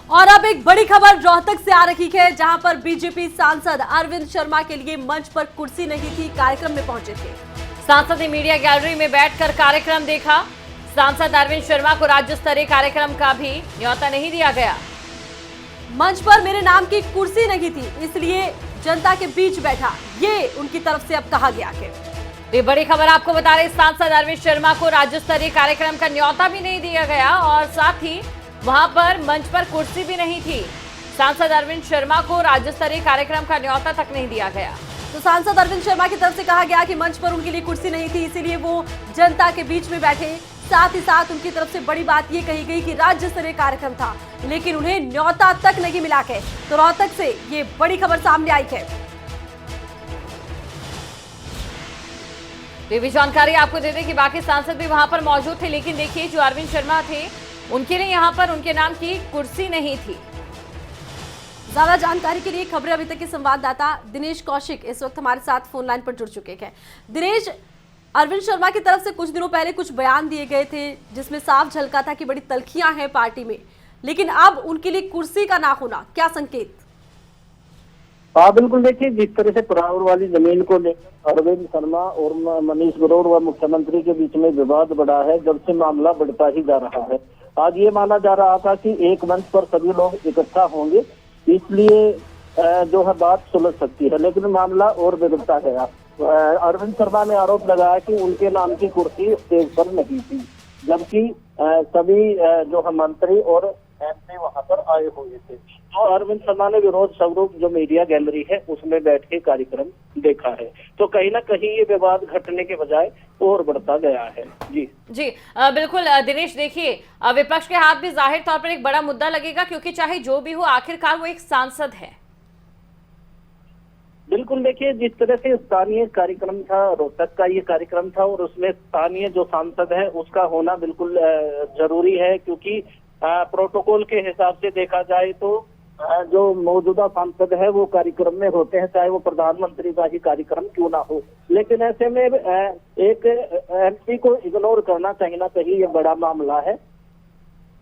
और अब एक बड़ी खबर रोहतक से आ रही है, जहां पर बीजेपी सांसद अरविंद शर्मा के लिए मंच पर कुर्सी नहीं थी, कार्यक्रम में पहुंचे थे। सांसद ने मीडिया गैलरी में बैठकर कार्यक्रम देखा। सांसद अरविंद शर्मा को राज्य स्तरीय कार्यक्रम का भी न्योता नहीं दिया गया। मंच पर मेरे नाम की कुर्सी नहीं थी, इसलिए जनता के बीच बैठा, ये उनकी तरफ से अब कहा गया है। ये बड़ी खबर आपको बता रहे, सांसद अरविंद शर्मा को राज्य स्तरीय कार्यक्रम का न्योता भी नहीं दिया गया और साथ ही वहां पर मंच पर कुर्सी भी नहीं थी। सांसद अरविंद शर्मा को राज्य स्तरीय कार्यक्रम का न्योता तक नहीं दिया गया। तो सांसद अरविंद शर्मा की तरफ से कहा गया कि मंच पर उनके लिए कुर्सी नहीं थी, इसीलिए वो जनता के बीच में बैठे। साथ ही साथ उनकी तरफ से बड़ी बात ये कही गई कि राज्य स्तरीय कार्यक्रम था, लेकिन उन्हें न्योता तक नहीं मिला है। तो रोहतक से ये बड़ी खबर सामने आई है। ये भी जानकारी आपको दे दें कि बाकी सांसद भी वहां पर मौजूद थे, लेकिन देखिए जो अरविंद शर्मा थे उनके लिए यहां पर उनके नाम की कुर्सी नहीं थी। ज्यादा जानकारी के लिए खबरें अभी तक के संवाददाता दिनेश कौशिक इस वक्त हमारे साथ फोन लाइन पर जुड़ चुके हैं। दिनेश, अरविंद शर्मा की तरफ से कुछ दिनों पहले कुछ बयान दिए गए थे जिसमें साफ झलका था कि बड़ी तल्खियां हैं पार्टी में, लेकिन अब उनके लिए कुर्सी का ना होना, क्या संकेत? हाँ बिल्कुल, देखिए जिस तरह से पुरावर वाली जमीन को लेकर अरविंद शर्मा और मनीष ग्रोवर व मुख्यमंत्री के बीच में विवाद बढ़ा है, जब से मामला बढ़ता ही जा रहा है। आज ये माना जा रहा था कि एक मंच पर सभी लोग इकट्ठा होंगे, इसलिए जो है बात सुलझ सकती है, लेकिन मामला और बिगड़ता गया। अरविंद शर्मा ने आरोप लगाया कि उनके नाम की कुर्सी स्टेज पर नहीं थी, जबकि सभी जो है मंत्री और एमपी वहां पर आए हुए थे। तो अरविंद शर्मा ने विरोध स्वरूप जो मीडिया गैलरी है उसमें बैठ के कार्यक्रम देखा है। तो कहीं ना कहीं ये विवाद घटने के बजाय और बढ़ता गया है। जी बिल्कुल दिनेश, देखिए विपक्ष के हाथ भी जाहिर तौर पर एक बड़ा मुद्दा लगेगा, क्योंकि चाहे जो भी हो आखिरकार वो एक सांसद है। बिल्कुल, देखिए जिस तरह से स्थानीय कार्यक्रम था, रोहतक का ये कार्यक्रम था और उसमें स्थानीय जो सांसद है उसका होना बिल्कुल जरूरी है, क्योंकि प्रोटोकॉल के हिसाब से देखा जाए तो जो मौजूदा सांसद है वो कार्यक्रम में होते हैं, चाहे वो प्रधानमंत्री का ही कार्यक्रम क्यों ना हो। लेकिन ऐसे में एक एमपी को इग्नोर करना कहीं ना कहीं ये बड़ा मामला है।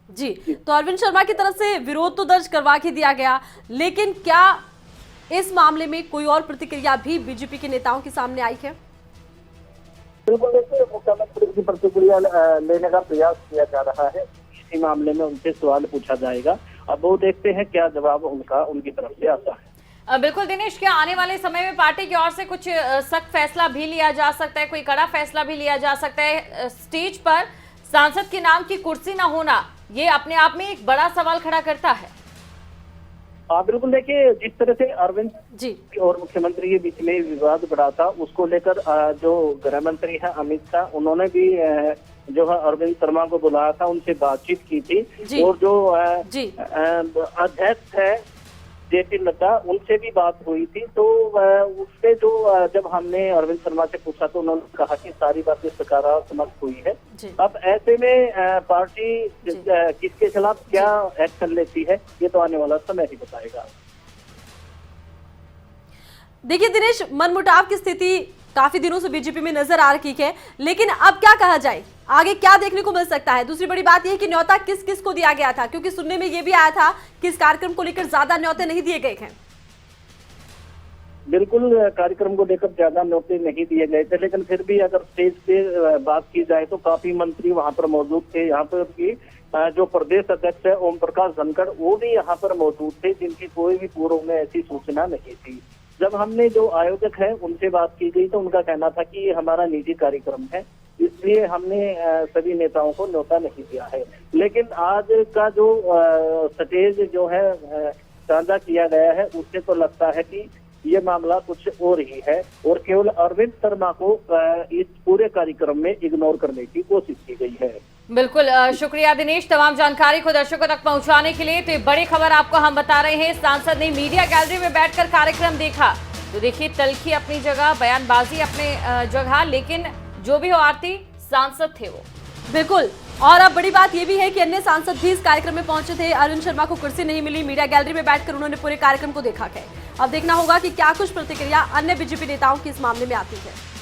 जी, तो अरविंद शर्मा की तरफ से विरोध तो दर्ज करवा के दिया गया, लेकिन क्या इस मामले में कोई और प्रतिक्रिया भी बीजेपी के नेताओं के सामने आई है? बिल्कुल, देखिए मुख्यमंत्री की प्रतिक्रिया लेने का प्रयास किया जा रहा है। इसी मामले में उनसे सवाल पूछा जाएगा, अब वो देखते हैं क्या जवाब उनकी तरफ से आता है। बिल्कुल दिनेश, क्या आने वाले समय में पार्टी की ओर से कुछ सख्त फैसला भी लिया जा सकता है, कोई कड़ा फैसला भी लिया जा सकता है? स्टेज पर सांसद के नाम की कुर्सी ना होना ये अपने आप में एक बड़ा सवाल खड़ा करता है। हाँ बिल्कुल, देखिए जिस तरह से अरविंद जी और मुख्यमंत्री के बीच में विवाद बढ़ा था, उसको लेकर जो गृह मंत्री है अमित शाह, उन्होंने भी जो है अरविंद शर्मा को बुलाया था, उनसे बातचीत की थी। और जो अध्यक्ष है जेपी नड्डा, उनसे भी बात हुई थी। तो उससे जो जब हमने अरविंद शर्मा से पूछा तो उन्होंने कहा कि सारी बातें सकारात्मक हुई है। अब ऐसे में पार्टी किसके खिलाफ क्या एक्शन लेती है ये तो आने वाला समय ही बताएगा। देखिए दिनेश, मनमुटाव की स्थिति काफी दिनों से बीजेपी में नजर आ रही है, लेकिन अब क्या कहा जाए, आगे क्या देखने को मिल सकता है? दूसरी बड़ी बात यह है कि न्योता किस किस को दिया गया था, क्योंकि सुनने में यह भी आया था कि इस कार्यक्रम को लेकर ज्यादा न्योते नहीं दिए गए हैं। बिल्कुल, कार्यक्रम को लेकर ज्यादा न्योते नहीं दिए गए थे, लेकिन फिर भी अगर स्टेज पे बात की जाए तो काफी मंत्री वहां पर मौजूद थे। यहाँ पर की जो प्रदेश अध्यक्ष है ओम प्रकाश धनखड़, वो भी यहाँ पर मौजूद थे, जिनकी कोई भी पूर्व में ऐसी सूचना नहीं थी। जब हमने जो आयोजक है उनसे बात की गई तो उनका कहना था कि ये हमारा निजी कार्यक्रम है, इसलिए हमने सभी नेताओं को न्योता नहीं दिया है। लेकिन आज का जो स्टेज जो है साझा किया गया है, उससे तो लगता है कि ये मामला कुछ और ही है और केवल अरविंद शर्मा को इस पूरे कार्यक्रम में इग्नोर करने की कोशिश की गई है। बिल्कुल, शुक्रिया दिनेश तमाम जानकारी को दर्शकों तक पहुंचाने के लिए। तो ये बड़ी खबर आपको हम बता रहे हैं, सांसद ने मीडिया गैलरी में बैठकर कार्यक्रम देखा। तो देखिए तल्खी अपनी जगह, बयानबाजी अपने जगह, लेकिन जो भी हो आरती, सांसद थे वो। बिल्कुल, और अब बड़ी बात यह भी है कि अन्य सांसद भी इस कार्यक्रम में पहुंचे थे। अरविंद शर्मा को कुर्सी नहीं मिली, मीडिया गैलरी में बैठकर उन्होंने पूरे कार्यक्रम को देखा है। अब देखना होगा कि क्या कुछ प्रतिक्रिया अन्य बीजेपी नेताओं की इस मामले में आती है।